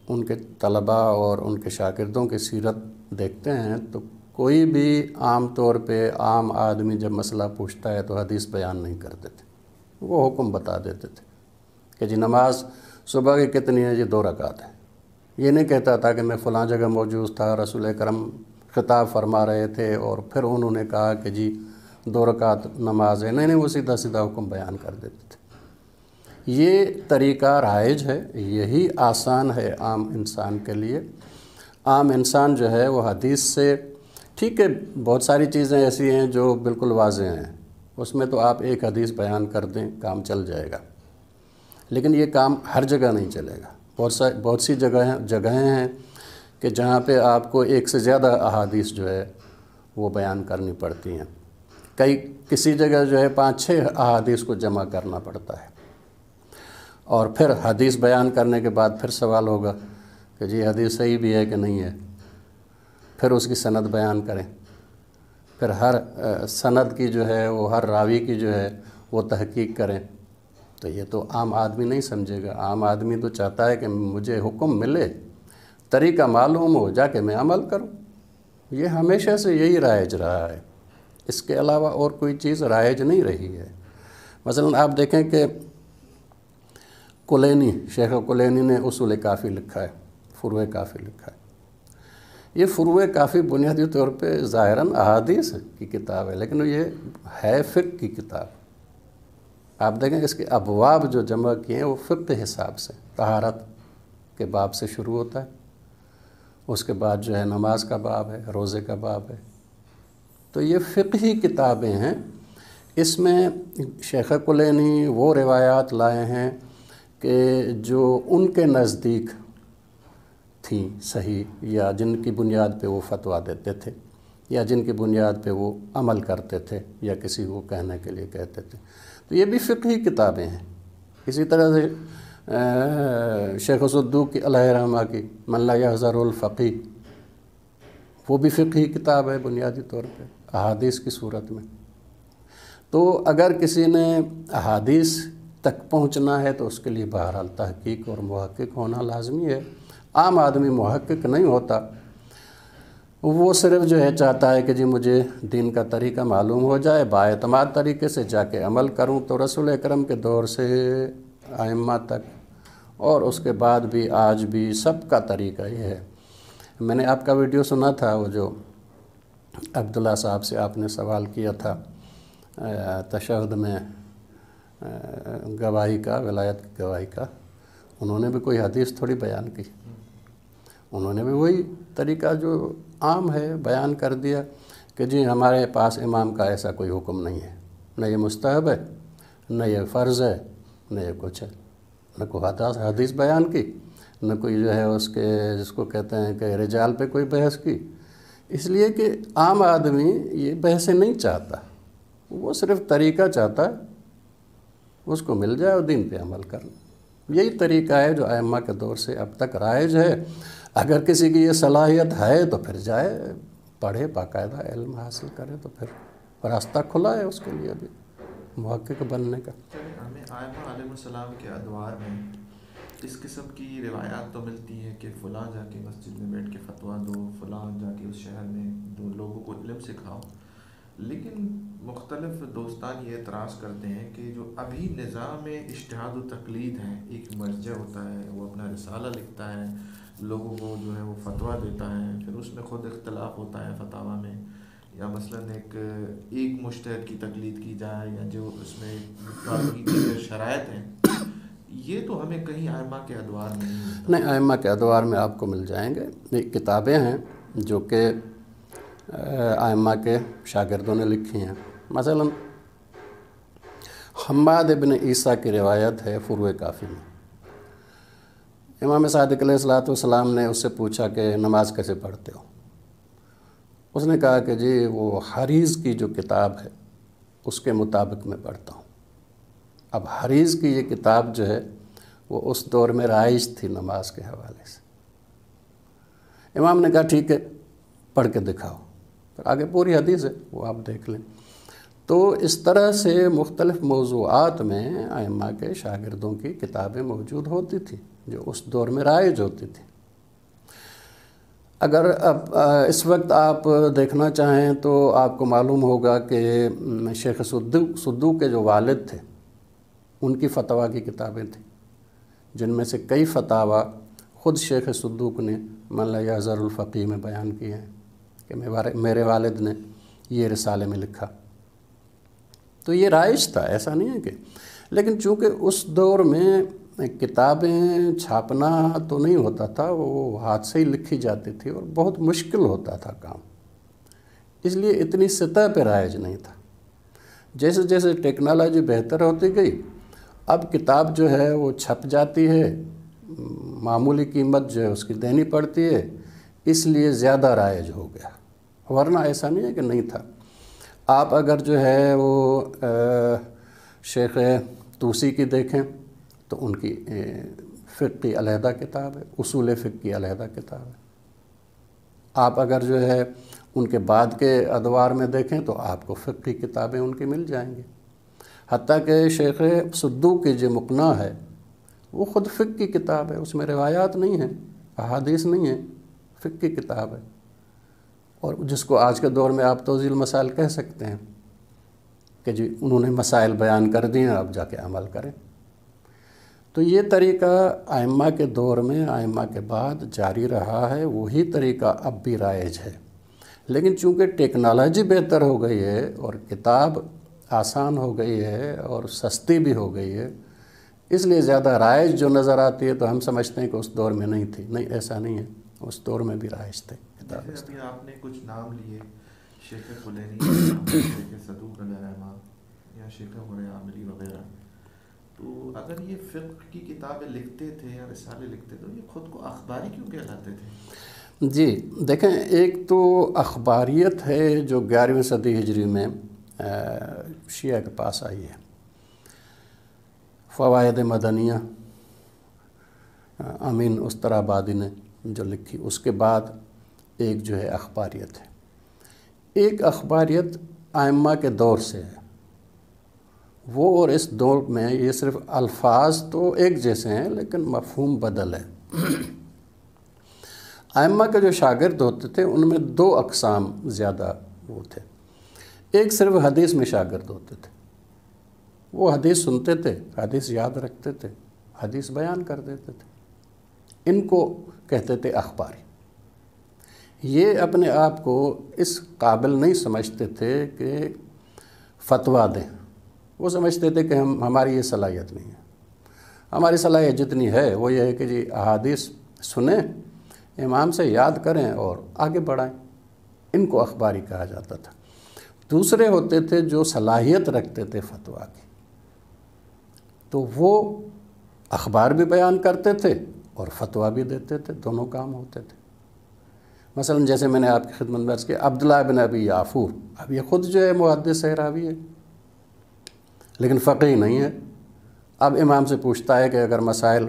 ان کے طلباء اور ان کے شاگردوں کی سیرت دیکھتے ہیں تو کوئی بھی عام طور پہ عام آدمی جب مسئلہ پوچھتا ہے تو حدیث بیان نہیں کرتے تھے، وہ حکم بتا دیتے تھے کہ جی نماز صبح کی کتنی ہے، یہ 2 رکعت ہے۔ یہ نہیں کہتا تھا کہ میں فلاں جگہ موجود تھا، رسول اکرم خطاب فرما رہے تھے اور پھر انہوں نے کہا کہ جی 2 رکعت نماز ہے، نہیں، وہ سیدھا سیدھا حکم بیان کر دیتے تھے۔ یہ طریقہ رائج ہے، یہی آسان ہے عام انسان کے لیے۔ عام انسان جو ہے وہ حدیث سے، ٹھیک ہے بہت ساری چیزیں ایسی ہیں جو بالکل واضح ہیں، اس میں تو آپ ایک حدیث بیان کر دیں کام چل جائے گا، لیکن یہ کام ہر جگہ نہیں چلے گا۔ بہت سی جگہیں ہیں کہ جہاں پہ آپ کو ایک سے زیادہ احادیث جو ہے وہ بیان کرنی پڑتی ہیں، کسی جگہ جو ہے 5-6 احادیث کو جمع کرنا پڑتا ہے، اور پھر حدیث بیان کرنے کے بعد پھر سوال ہوگا کہ جی حدیث صحیح بھی ہے کہ نہیں ہے، پھر اس کی سند بیان کریں، پھر ہر سند کی جو ہے وہ ہر راوی کی جو ہے وہ تحقیق کریں، تو یہ تو عام آدمی نہیں سمجھے گا۔ عام آدمی تو چاہتا ہے کہ مجھے حکم ملے، طریقہ معلوم ہو، جا کے میں عمل کروں۔ یہ ہمیشہ سے یہی رائج رہا ہے، اس کے علاوہ اور کوئی چیز رائج نہیں رہی ہے۔ مثلا آپ دیکھیں کہ کلینی، شیخ کلینی نے اصول کافی لکھا ہے، فروع کافی لکھا ہے۔ یہ فروع کافی بنیادی طور پہ ظاہراً احادیث کی کتاب ہے، لیکن یہ ہے فقہ کی کتاب۔ آپ دیکھیں اس کے ابواب جو جمع کیے ہیں وہ فقہ حساب سے، طہارت کے باب سے شروع ہوتا ہے، اس کے بعد جو ہے نماز کا باب ہے، روزے کا باب ہے، تو یہ فقہی کتابیں ہیں۔ اس میں شیخ کلینی وہ روایات لائے ہیں کہ جو ان کے نزدیک تھیں صحیح، یا جن کی بنیاد پہ وہ فتویٰ دیتے تھے، یا جن کی بنیاد پہ وہ عمل کرتے تھے، یا کسی کو کہنے کے لیے کہتے تھے، تو یہ بھی فقہی کتابیں ہیں۔ اسی طرح سے شیخ صدوق کی علیہ رحمہ کی من لا یحذر الفقیہ، وہ بھی فقہی کتاب ہے بنیادی طور پہ احادیث کی صورت میں۔ تو اگر کسی نے احادیث تک پہنچنا ہے تو اس کے لیے بہرحال تحقیق اور محقق ہونا لازمی ہے۔ عام آدمی محقق نہیں ہوتا، وہ صرف جو ہے چاہتا ہے کہ جی مجھے دین کا طریقہ معلوم ہو جائے، بااعتماد طریقے سے جا کے عمل کروں۔ تو رسول اکرم کے دور سے ائمہ تک اور اس کے بعد بھی آج بھی سب کا طریقہ یہ ہے۔ میں نے آپ کا ویڈیو سنا تھا، وہ جو عبداللہ صاحب سے آپ نے سوال کیا تھا تشہد میں گواہی کا، ولایت کی گواہی کا، انہوں نے بھی کوئی حدیث تھوڑی بیان کی، انہوں نے بھی وہی طریقہ جو عام ہے بیان کر دیا کہ جی ہمارے پاس امام کا ایسا کوئی حکم نہیں ہے، نہ یہ مستحب ہے، نہ یہ فرض ہے، نہ یہ کچھ ہے، نہ کوئی حدیث بیان کی، نہ کوئی جو ہے اس کے جس کو کہتے ہیں کہ رجال پہ کوئی بحث کی۔ اس لیے کہ عام آدمی یہ بحثیں نہیں چاہتا، وہ صرف طریقہ چاہتا ہے، اس کو مل جائے اور دین پہ عمل کرنا۔ یہی طریقہ ہے جو ائمہ کے دور سے اب تک رائج ہے۔ اگر کسی کی یہ صلاحیت ہے تو پھر جائے پڑھے، باقاعدہ علم حاصل کرے، تو پھر راستہ کھلا ہے اس کے لیے بھی محقق بننے کا۔ ہمیں ائمہ علیہ السلام کے ادوار میں اس قسم کی روایات تو ملتی ہیں کہ فلاں جا کے مسجد میں بیٹھ کے فتویٰ دو، فلاں جا کے اس شہر میں دو، لوگوں کو علم سکھاؤ، لیکن مختلف دوستان یہ اعتراض کرتے ہیں کہ جو ابھی نظام اجتہاد و تقلید ہے، ایک مرجع ہوتا ہے، وہ اپنا رسالہ لکھتا ہے، لوگوں کو جو ہے وہ فتویٰ دیتا ہے، پھر اس میں خود اختلاف ہوتا ہے فتاویٰ میں، یا مثلاً ایک مجتہد کی تقلید کی جائے، یا جو اس میں باقی شرائط ہیں، یہ تو ہمیں کہیں ائمہ کے ادوار میں نہیں، ائمہ کے ادوار میں آپ کو مل جائیں گے۔ یہ کتابیں ہیں جو کہ ائمہ کے شاگردوں نے لکھی ہیں۔ مثلا حماد ابن عیسیٰ کی روایت ہے فروع کافی میں۔ امام صادق علیہ السلام نے اس سے پوچھا کہ نماز کیسے پڑھتے ہو؟ اس نے کہا کہ جی وہ حریز کی جو کتاب ہے اس کے مطابق میں پڑھتا ہوں۔ اب حریز کی یہ کتاب جو ہے وہ اس دور میں رائج تھی نماز کے حوالے سے۔ امام نے کہا ٹھیک ہے، پڑھ کے دکھاؤ، پھر آگے پوری حدیث ہے وہ آپ دیکھ لیں۔ تو اس طرح سے مختلف موضوعات میں ائمہ کے شاگردوں کی کتابیں موجود ہوتی تھیں جو اس دور میں رائج ہوتی تھی۔ اگر اب اس وقت آپ دیکھنا چاہیں تو آپ کو معلوم ہوگا کہ شیخ صدوق کے جو والد تھے ان کی فتویٰ کی کتابیں تھیں، جن میں سے کئی فتاویٰ خود شیخ صدوق نے من لا یحذر الفقیہ میں بیان کیے ہیں کہ میرے والد نے یہ رسالے میں لکھا۔ تو یہ رائج تھا، ایسا نہیں ہے کہ، لیکن چونکہ اس دور میں کتابیں چھاپنا تو نہیں ہوتا تھا، وہ ہاتھ سے ہی لکھی جاتی تھی اور بہت مشکل ہوتا تھا کام، اس لیے اتنی سطح پہ رائج نہیں تھا۔ جیسے جیسے ٹیکنالوجی بہتر ہوتی گئی، اب کتاب جو ہے وہ چھپ جاتی ہے، معمولی قیمت جو ہے اس کی دینی پڑتی ہے، اس لیے زیادہ رائج ہو گیا، ورنہ ایسا نہیں ہے کہ نہیں تھا۔ آپ اگر جو ہے وہ شیخ طوسی کی دیکھیں تو ان کی فقہ کی علیحدہ کتاب ہے، اصول فقہ کی علیحدہ کتاب ہے۔ آپ اگر جو ہے ان کے بعد کے ادوار میں دیکھیں تو آپ کو فقہ کی کتابیں ان کی مل جائیں گی، حتیٰ کہ شیخ صدوق کی جو مقنع ہے وہ خود فقہ کی کتاب ہے، اس میں روایات نہیں ہیں، احادیث نہیں ہیں، فقہ کی کتاب ہے، اور جس کو آج کے دور میں آپ توضیح المسائل کہہ سکتے ہیں کہ جی انہوں نے مسائل بیان کر دیے ہیں، اب جا کے عمل کریں۔ تو یہ طریقہ ائمہ کے دور میں، ائمہ کے بعد جاری رہا ہے، وہی طریقہ اب بھی رائج ہے، لیکن چونکہ ٹیکنالوجی بہتر ہو گئی ہے اور کتاب آسان ہو گئی ہے اور سستی بھی ہو گئی ہے، اس لیے زیادہ رائج جو نظر آتی ہے تو ہم سمجھتے ہیں کہ اس دور میں نہیں تھی۔ نہیں، ایسا نہیں ہے، اس دور میں بھی رائج تھے کتاب۔ ابھی آپ نے کچھ نام لیے، شیخ کلینی، شیخ صدوق علیہ الرحمہ یا شیخ عامری وغیرہ، تو اگر یہ فقہ کی کتابیں لکھتے تھے یا رسالے لکھتے تو یہ خود کو اخباری کیوں کہلاتے تھے؟ جی دیکھیں، ایک تو اخباریت ہے جو 11ویں صدی ہجری میں شیعہ کے پاس آئی ہے، فوائد مدنیہ امین استرابادی نے جو لکھی، اس کے بعد ایک جو ہے اخباریت ہے۔ ایک اخباریت ائمہ کے دور سے ہے، وہ اور اس دور میں یہ صرف الفاظ تو ایک جیسے ہیں لیکن مفہوم بدل ہے۔ ائمہ کے جو شاگرد ہوتے تھے ان میں دو اقسام زیادہ وہ تھے۔ ایک صرف حدیث میں شاگرد ہوتے تھے، وہ حدیث سنتے تھے، حدیث یاد رکھتے تھے، حدیث بیان کر دیتے تھے، ان کو کہتے تھے اخباری۔ یہ اپنے آپ کو اس قابل نہیں سمجھتے تھے کہ فتویٰ دیں، وہ سمجھتے تھے کہ ہماری یہ صلاحیت نہیں ہے، ہماری صلاحیت جتنی ہے وہ یہ ہے کہ جی احادیث سنیں، امام سے یاد کریں اور آگے بڑھائیں، ان کو اخباری کہا جاتا تھا۔ دوسرے ہوتے تھے جو صلاحیت رکھتے تھے فتویٰ کی، تو وہ اخبار بھی بیان کرتے تھے اور فتویٰ بھی دیتے تھے، دونوں کام ہوتے تھے۔ مثلا جیسے میں نے آپ کی خدمت میں عرض کیا، عبداللہ بن ابی یافور، اب یہ خود جو ہے محدث ہے، راوی ہے، لیکن فقیہ نہیں ہے۔ اب امام سے پوچھتا ہے کہ اگر مسائل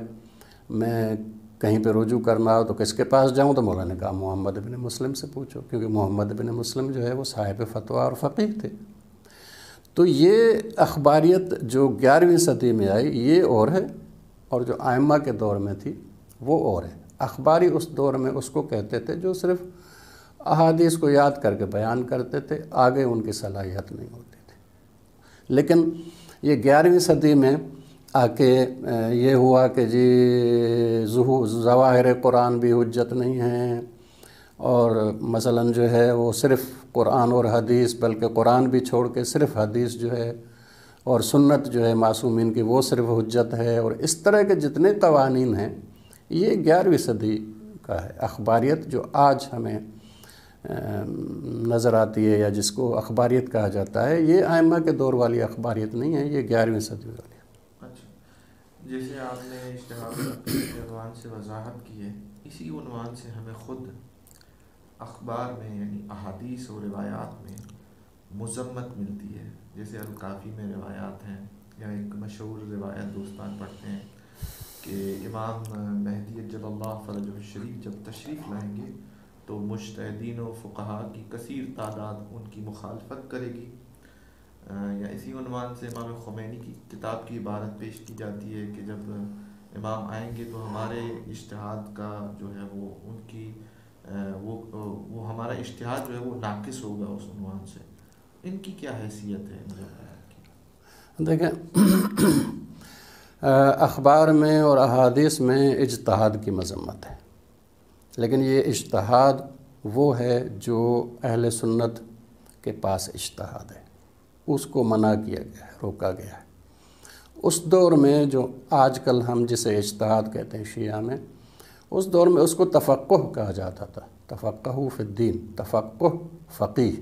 میں کہیں پہ رجوع کرنا ہو تو کس کے پاس جاؤں؟ تو مولا نے کہا محمد بن مسلم سے پوچھو، کیونکہ محمد بن مسلم جو ہے وہ صاحب فتویٰ اور فقیہ تھے۔ تو یہ اخباریت جو 11ویں صدی میں آئی یہ اور ہے، اور جو ائمہ کے دور میں تھی وہ اور ہے۔ اخباری اس دور میں اس کو کہتے تھے جو صرف احادیث کو یاد کر کے بیان کرتے تھے، آگے ان کی صلاحیت نہیں ہوتی تھی۔ لیکن یہ 11ویں صدی میں آ کے یہ ہوا کہ جی ظواہر قرآن بھی حجت نہیں ہیں، اور مثلا جو ہے وہ صرف قرآن اور حدیث، بلکہ قرآن بھی چھوڑ کے صرف حدیث جو ہے اور سنت جو ہے معصومین کی وہ صرف حجت ہے، اور اس طرح کے جتنے قوانین ہیں یہ 11ویں صدی کا ہے۔ اخباریت جو آج ہمیں نظر آتی ہے یا جس کو اخباریت کہا جاتا ہے، یہ ائمہ کے دور والی اخباریت نہیں ہے، یہ 11ویں صدی والی ہے۔ اچھا، جیسے آپ نے اشتہاد کے عنوان سے وضاحت کی ہے، اسی عنوان سے ہمیں خود اخبار میں یعنی احادیث و روایات میں مذمت ملتی ہے۔ جیسے الکافی میں روایات ہیں، یا ایک مشہور روایت دوستان پڑھتے ہیں کہ امام مہدی اجل اللہ فرجہ الشریف جب تشریف لائیں گے تو مجتہدین و فقہا کی کثیر تعداد ان کی مخالفت کرے گی۔ یا اسی عنوان سے امام خمینی کی کتاب کی عبارت پیش کی جاتی ہے کہ جب امام آئیں گے تو ہمارے اجتہاد کا جو ہے وہ ان کی وہ ہمارا اجتہاد جو ہے وہ ناقص ہوگا اس عنوان سے۔ ان کی کیا حیثیت ہے ان روایات کی؟ دیکھیں، اخبار میں اور احادیث میں اجتہاد کی مذمت ہے، لیکن یہ اجتہاد وہ ہے جو اہل سنت کے پاس اجتہاد ہے، اس کو منع کیا گیا ہے، روکا گیا ہے۔ اس دور میں جو آج کل ہم جسے اجتہاد کہتے ہیں شیعہ میں، اس دور میں اس کو تفقہ کہا جاتا تھا، تفقہ فی الدین، تفقہ فقیہ۔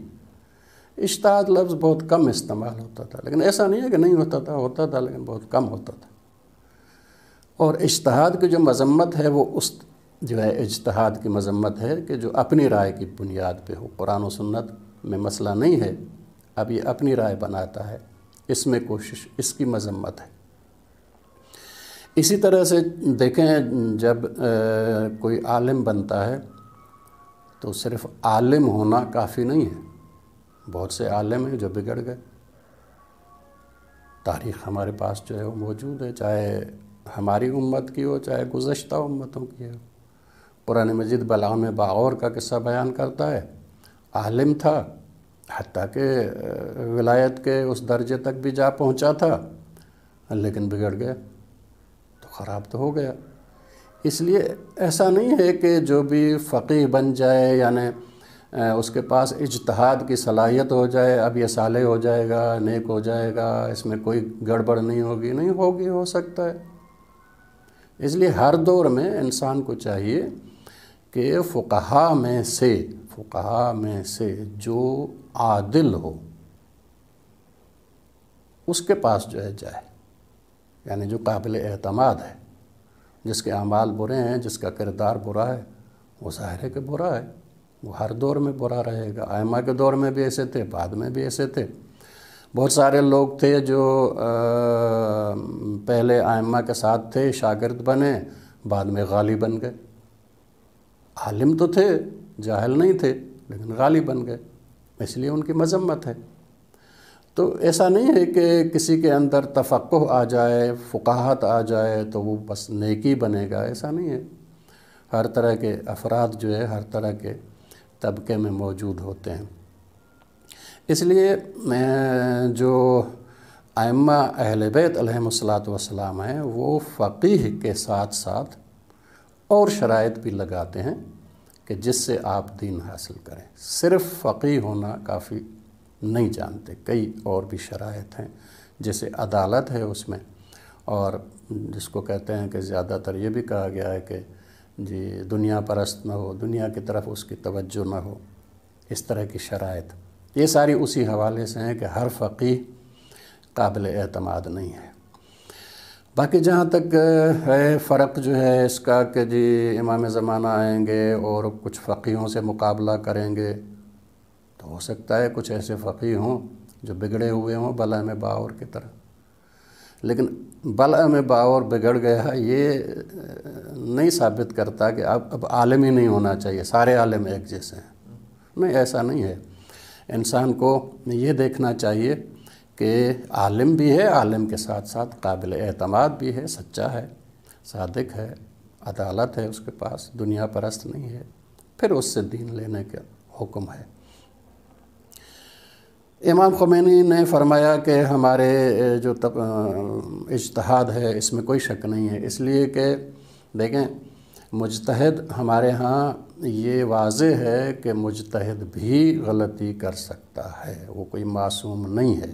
اجتہاد لفظ بہت کم استعمال ہوتا تھا، لیکن ایسا نہیں ہے کہ نہیں ہوتا تھا لیکن بہت کم ہوتا تھا۔ اور اجتہاد کی جو مذمت ہے وہ اس جو ہے اجتہاد کی مذمت ہے کہ جو اپنی رائے کی بنیاد پہ ہو، قرآن و سنت میں مسئلہ نہیں ہے، اب یہ اپنی رائے بناتا ہے، اس میں کوشش، اس کی مذمت ہے۔ اسی طرح سے دیکھیں، جب کوئی عالم بنتا ہے تو صرف عالم ہونا کافی نہیں ہے، بہت سے عالم ہیں جو بگڑ گئے۔ تاریخ ہمارے پاس جو ہے وہ موجود ہے، چاہے ہماری امت کی ہو چاہے گزشتہ امتوں کی ہو۔ قرآن مجید بلعام باغور کا قصہ بیان کرتا ہے، عالم تھا، حتیٰ کہ ولایت کے اس درجے تک بھی جا پہنچا تھا، لیکن بگڑ گیا تو خراب تو ہو گیا۔ اس لیے ایسا نہیں ہے کہ جو بھی فقیہ بن جائے یعنی اس کے پاس اجتہاد کی صلاحیت ہو جائے اب یہ صالح ہو جائے گا، نیک ہو جائے گا، اس میں کوئی گڑبڑ نہیں ہوگی، نہیں ہوگی، ہو سکتا ہے۔ اس لیے ہر دور میں انسان کو چاہیے کہ فقہا میں سے جو عادل ہو اس کے پاس جو ہے جائے، یعنی جو قابل اعتماد ہے، جس کے اعمال برے ہیں، جس کا کردار برا ہے، وہ ظاہر ہے کہ برا ہے، وہ ہر دور میں برا رہے گا۔ ائمہ کے دور میں بھی ایسے تھے، بعد میں بھی ایسے تھے۔ بہت سارے لوگ تھے جو پہلے ائمہ کے ساتھ تھے، شاگرد بنے، بعد میں غالی بن گئے۔ عالم تو تھے، جاہل نہیں تھے، لیکن غالی بن گئے، اس لیے ان کی مذمت ہے۔ تو ایسا نہیں ہے کہ کسی کے اندر تفقہ آ جائے، فقاہت آ جائے تو وہ بس نیکی بنے گا، ایسا نہیں ہے۔ ہر طرح کے افراد جو ہے ہر طرح کے طبقے میں موجود ہوتے ہیں۔ اس لیے جو ائمہ اہل بیت علیہم الصلاۃ ہیں وہ فقیہ کے ساتھ ساتھ اور شرائط بھی لگاتے ہیں کہ جس سے آپ دین حاصل کریں۔ صرف فقیہ ہونا کافی نہیں جانتے، کئی اور بھی شرائط ہیں، جیسے عدالت ہے اس میں، اور جس کو کہتے ہیں کہ زیادہ تر یہ بھی کہا گیا ہے کہ جی دنیا پرست نہ ہو، دنیا کی طرف اس کی توجہ نہ ہو، اس طرح کی شرائط۔ یہ ساری اسی حوالے سے ہیں کہ ہر فقیہ قابل اعتماد نہیں ہے۔ باقی جہاں تک ہے فرق جو ہے اس کا کہ جی امام زمانہ آئیں گے اور کچھ فقیہوں سے مقابلہ کریں گے، تو ہو سکتا ہے کچھ ایسے فقیہ ہوں جو بگڑے ہوئے ہوں بلعام باغور کی طرح، لیکن بلع میں باور بگڑ گیا یہ نہیں ثابت کرتا کہ اب عالم ہی نہیں ہونا چاہیے، سارے عالم ایک جیسے ہیں، نہیں، ایسا نہیں ہے۔ انسان کو یہ دیکھنا چاہیے کہ عالم بھی ہے، عالم کے ساتھ ساتھ قابل اعتماد بھی ہے، سچا ہے، صادق ہے، عدالت ہے اس کے پاس، دنیا پرست نہیں ہے، پھر اس سے دین لینے کا حکم ہے۔ امام خمینی نے فرمایا کہ ہمارے جو اجتہاد ہے اس میں کوئی شک نہیں ہے، اس لیے کہ دیکھیں مجتہد ہمارے ہاں یہ واضح ہے کہ مجتہد بھی غلطی کر سکتا ہے، وہ کوئی معصوم نہیں ہے،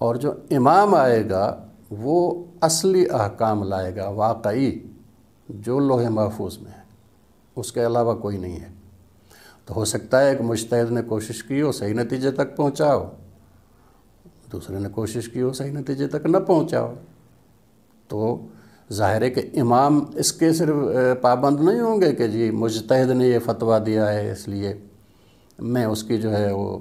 اور جو امام آئے گا وہ اصلی احکام لائے گا، واقعی جو لوح محفوظ میں ہے، اس کے علاوہ کوئی نہیں ہے۔ تو ہو سکتا ہے کہ مجتہد نے کوشش کی ہو، صحیح نتیجے تک پہنچا ہو، دوسرے نے کوشش کی ہو، صحیح نتیجے تک نہ پہنچا ہو، تو ظاہر ہے کہ امام اس کے صرف پابند نہیں ہوں گے کہ جی مجتہد نے یہ فتویٰ دیا ہے اس لیے میں اس کی جو ہے وہ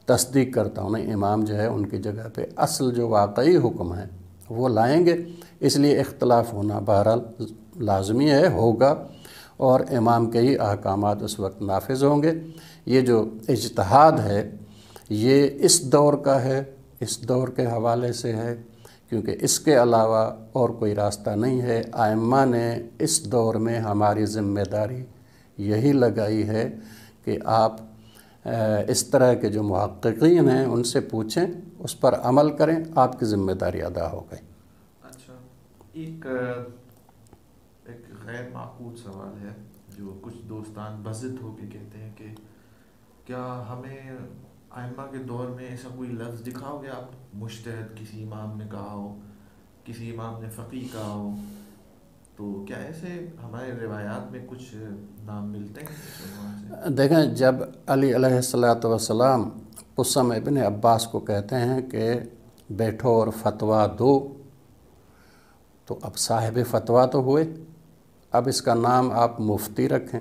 تصدیق کرتا ہوں، نہیں، امام جو ہے ان کی جگہ پہ اصل جو واقعی حکم ہے وہ لائیں گے، اس لیے اختلاف ہونا بہرحال لازمی ہے، ہوگا، اور امام کے ہی احکامات اس وقت نافذ ہوں گے۔ یہ جو اجتہاد ہے یہ اس دور کا ہے، اس دور کے حوالے سے ہے، کیونکہ اس کے علاوہ اور کوئی راستہ نہیں ہے۔ ائمہ نے اس دور میں ہماری ذمہ داری یہی لگائی ہے کہ آپ اس طرح کے جو محققین ہیں ان سے پوچھیں، اس پر عمل کریں، آپ کی ذمہ داری ادا ہو گئی۔ اچھا، ایک غیر معقول سوال ہے جو کچھ دوستان بضد ہو کے کہتے ہیں کہ کیا ہمیں ائمہ کے دور میں ایسا کوئی لفظ دکھاؤ گے آپ، مجتہد کسی امام نے کہا ہو، کسی امام نے فقیہ کہا ہو، تو کیا ایسے ہمارے روایات میں کچھ نام ملتے ہیں؟ دیکھیں، جب علی علیہ السلام قسم ابن عباس کو کہتے ہیں کہ بیٹھو اور فتویٰ دو، تو اب صاحب فتویٰ تو ہوئے، اب اس کا نام آپ مفتی رکھیں،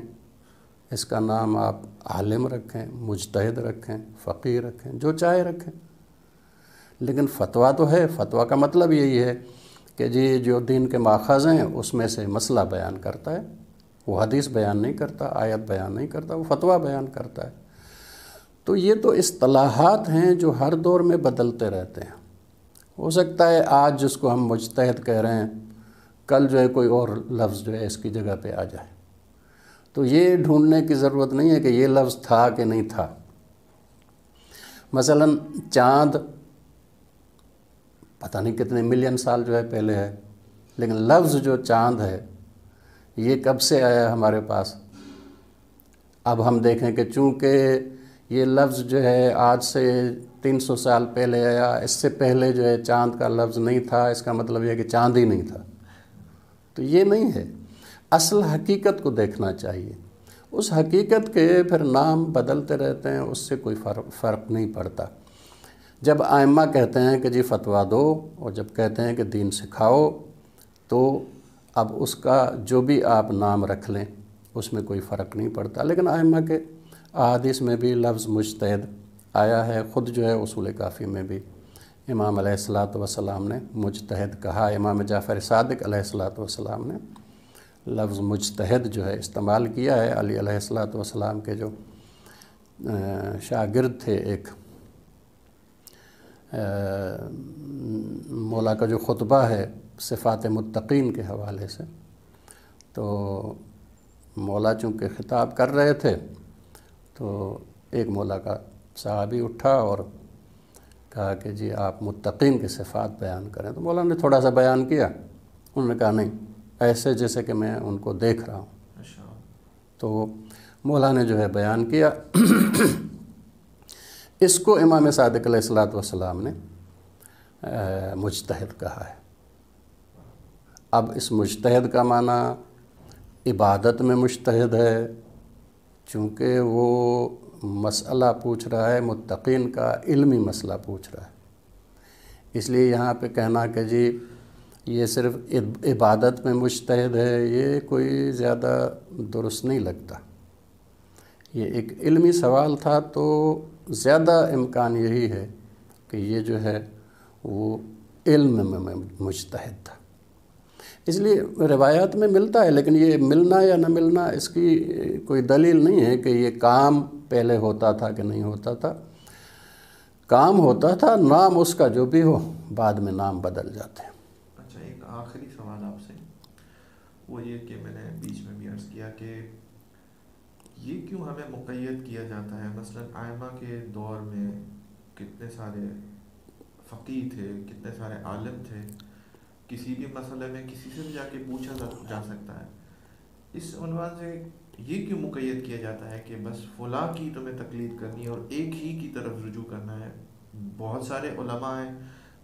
اس کا نام آپ عالم رکھیں، مجتہد رکھیں، فقیہ رکھیں، جو چاہے رکھیں، لیکن فتویٰ تو ہے۔ فتویٰ کا مطلب یہی ہے کہ جی جو دین کے ماخذ ہیں اس میں سے مسئلہ بیان کرتا ہے، وہ حدیث بیان نہیں کرتا، آیت بیان نہیں کرتا، وہ فتویٰ بیان کرتا ہے۔ تو یہ تو اصطلاحات ہیں جو ہر دور میں بدلتے رہتے ہیں۔ ہو سکتا ہے آج جس کو ہم مجتہد کہہ رہے ہیں کل جو ہے کوئی اور لفظ جو ہے اس کی جگہ پہ آ جائے، تو یہ ڈھونڈنے کی ضرورت نہیں ہے کہ یہ لفظ تھا کہ نہیں تھا۔ مثلا چاند پتہ نہیں کتنے ملین سال جو ہے پہلے ہے، لیکن لفظ جو چاند ہے یہ کب سے آیا ہمارے پاس؟ اب ہم دیکھیں کہ چونکہ یہ لفظ جو ہے آج سے 300 سال پہلے آیا، اس سے پہلے جو ہے چاند کا لفظ نہیں تھا، اس کا مطلب یہ ہے کہ چاند ہی نہیں تھا، تو یہ نہیں ہے۔ اصل حقیقت کو دیکھنا چاہیے، اس حقیقت کے پھر نام بدلتے رہتے ہیں، اس سے کوئی فرق نہیں پڑتا۔ جب ائمہ کہتے ہیں کہ جی فتویٰ دو، اور جب کہتے ہیں کہ دین سکھاؤ، تو اب اس کا جو بھی آپ نام رکھ لیں اس میں کوئی فرق نہیں پڑتا۔ لیکن ائمہ کے احادیث میں بھی لفظ مجتہد آیا ہے، خود جو ہے اصول کافی میں بھی امام علیہ السلام نے مجتہد کہا، امام جعفر صادق علیہ السلام نے لفظ مجتہد جو ہے استعمال کیا ہے۔ علی علیہ السلام کے جو شاگرد تھے، ایک مولا کا جو خطبہ ہے صفات متقین کے حوالے سے، تو مولا چونکہ خطاب کر رہے تھے تو ایک مولا کا صحابی اٹھا اور کہا کہ جی آپ متقین کی صفات بیان کریں، تو مولا نے تھوڑا سا بیان کیا، انہوں نے کہا نہیں، ایسے جیسے کہ میں ان کو دیکھ رہا ہوں۔ تو مولا نے جو ہے بیان کیا، اس کو امام صادق علیہ السلام نے مجتہد کہا ہے۔ اب اس مجتہد کا معنی عبادت میں مجتہد ہے، چونکہ وہ مسئلہ پوچھ رہا ہے متقین کا، علمی مسئلہ پوچھ رہا ہے، اس لیے یہاں پہ کہنا کہ جی یہ صرف عبادت میں مجتہد ہے، یہ کوئی زیادہ درست نہیں لگتا۔ یہ ایک علمی سوال تھا، تو زیادہ امکان یہی ہے کہ یہ جو ہے وہ علم میں مجتہد تھا۔ اس لیے روایات میں ملتا ہے، لیکن یہ ملنا یا نہ ملنا اس کی کوئی دلیل نہیں ہے کہ یہ کام پہلے ہوتا تھا کہ نہیں ہوتا تھا۔ کام ہوتا تھا، نام اس کا جو بھی ہو بعد میں نام بدل جاتے ہیں۔ اچھا، ایک آخری سوال آپ سے، وہ یہ کہ میں نے بیچ میں بھی عرض کیا کہ یہ کیوں ہمیں مقید کیا جاتا ہے؟ مثلاً ائمہ کے دور میں کتنے سارے فقیہ تھے، کتنے سارے عالم تھے، کسی بھی مسئلے میں کسی سے بھی جا کے پوچھا جا سکتا ہے۔ اس عنوان سے یہ کیوں مقید کیا جاتا ہے کہ بس فلاں کی تمہیں تقلید کرنی ہے اور ایک ہی کی طرف رجوع کرنا ہے؟ بہت سارے علماء ہیں،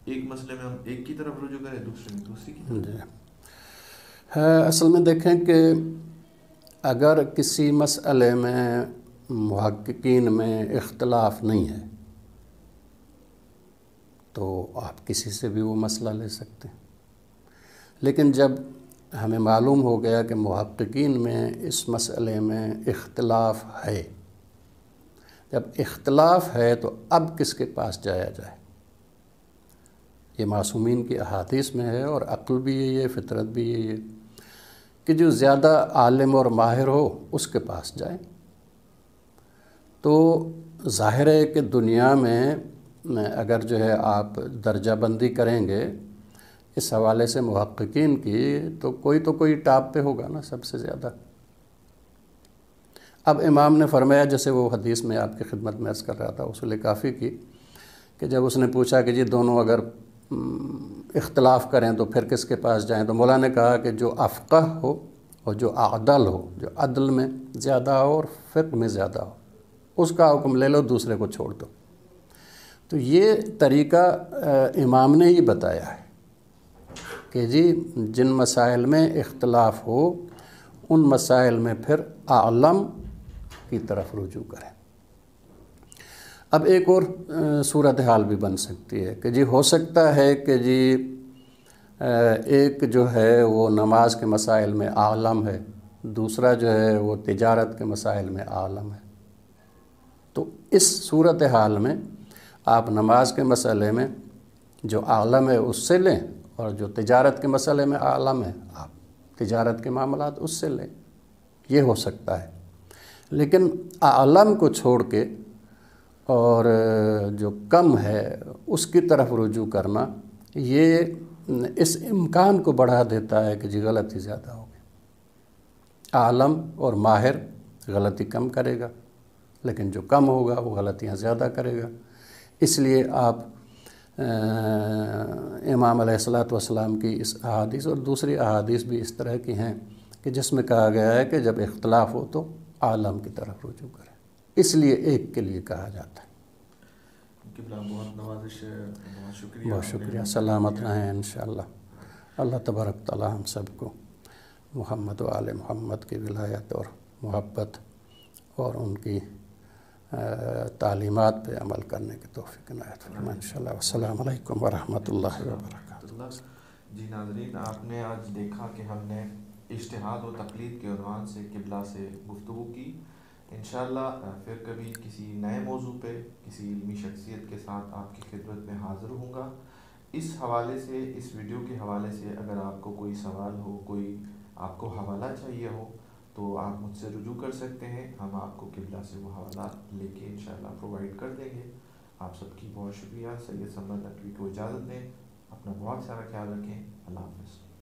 ایک مسئلے میں ہم ایک کی طرف رجوع کریں، دوسرے میں دوسری کی طرف۔ جی، اصل میں دیکھیں کہ اگر کسی مسئلے میں محققین میں اختلاف نہیں ہے تو آپ کسی سے بھی وہ مسئلہ لے سکتے ہیں، لیکن جب ہمیں معلوم ہو گیا کہ محققین میں اس مسئلے میں اختلاف ہے، جب اختلاف ہے تو اب کس کے پاس جایا جائے؟ یہ معصومین کی احادیث میں ہے، اور عقل بھی یہی ہے، فطرت بھی یہی ہے کہ جو زیادہ عالم اور ماہر ہو اس کے پاس جائیں۔ تو ظاہر ہے کہ دنیا میں اگر جو ہے آپ درجہ بندی کریں گے اس حوالے سے محققین کی، تو کوئی ٹاپ پہ ہوگا نا سب سے زیادہ۔ اب امام نے فرمایا، جیسے وہ حدیث میں آپ کی خدمت میں عرض کر رہا تھا اصول کافی کی، کہ جب اس نے پوچھا کہ جی دونوں اگر اختلاف کریں تو پھر کس کے پاس جائیں، تو مولا نے کہا کہ جو افقہ ہو اور جو اعدل ہو، جو عدل میں زیادہ ہو اور فقہ میں زیادہ ہو، اس کا حکم لے لو، دوسرے کو چھوڑ دو۔ تو یہ طریقہ امام نے ہی بتایا ہے کہ جی جن مسائل میں اختلاف ہو ان مسائل میں پھر اعلم کی طرف رجوع کریں۔ اب ایک اور صورتحال بھی بن سکتی ہے کہ جی ہو سکتا ہے کہ جی ایک جو ہے وہ نماز کے مسائل میں عالم ہے، دوسرا جو ہے وہ تجارت کے مسائل میں عالم ہے۔ تو اس صورتحال میں آپ نماز کے مسئلے میں جو عالم ہے اس سے لیں، اور جو تجارت کے مسئلے میں عالم ہے آپ تجارت کے معاملات اس سے لیں، یہ ہو سکتا ہے۔ لیکن عالم کو چھوڑ کے اور جو کم ہے اس کی طرف رجوع کرنا، یہ اس امکان کو بڑھا دیتا ہے کہ جی غلطی زیادہ ہوگی۔ عالم اور ماہر غلطی کم کرے گا، لیکن جو کم ہوگا وہ غلطیاں زیادہ کرے گا۔ اس لیے آپ امام علیہ السلام کی اس احادیث اور دوسری احادیث بھی اس طرح کی ہیں کہ جس میں کہا گیا ہے کہ جب اختلاف ہو تو عالم کی طرف رجوع کریں، اس لیے ایک کے لیے کہا جاتا ہے۔ بہت نوازش ہے، بہت شکریہ، بہت شکریہ، سلامت رہیں انشاءاللہ۔ اللہ تبارک تعالی ہم سب کو محمد و آل محمد کی ولایت اور محبت اور ان کی تعلیمات پہ عمل کرنے کی توفیق عنایت فرمائے انشاءاللہ۔ السلام علیکم ورحمۃ اللہ وبرکاتہ۔ جی ناظرین، آپ نے آج دیکھا کہ ہم نے اجتہاد و تقلید کے عنوان سے قبلہ سے گفتگو کی۔ انشاءاللہ پھر کبھی کسی نئے موضوع پہ کسی علمی شخصیت کے ساتھ آپ کی خدمت میں حاضر ہوں گا۔ اس حوالے سے، اس ویڈیو کے حوالے سے اگر آپ کو کوئی سوال ہو، کوئی آپ کو حوالہ چاہیے ہو تو آپ مجھ سے رجوع کر سکتے ہیں، ہم آپ کو قبلہ سے وہ حوالہ لے کے انشاءاللہ پرووائڈ کر دیں گے۔ آپ سب کی بہت شکریہ۔ سید سمر نقوی کو اجازت دیں، اپنا بہت سارا خیال رکھیں، اللہ حافظ۔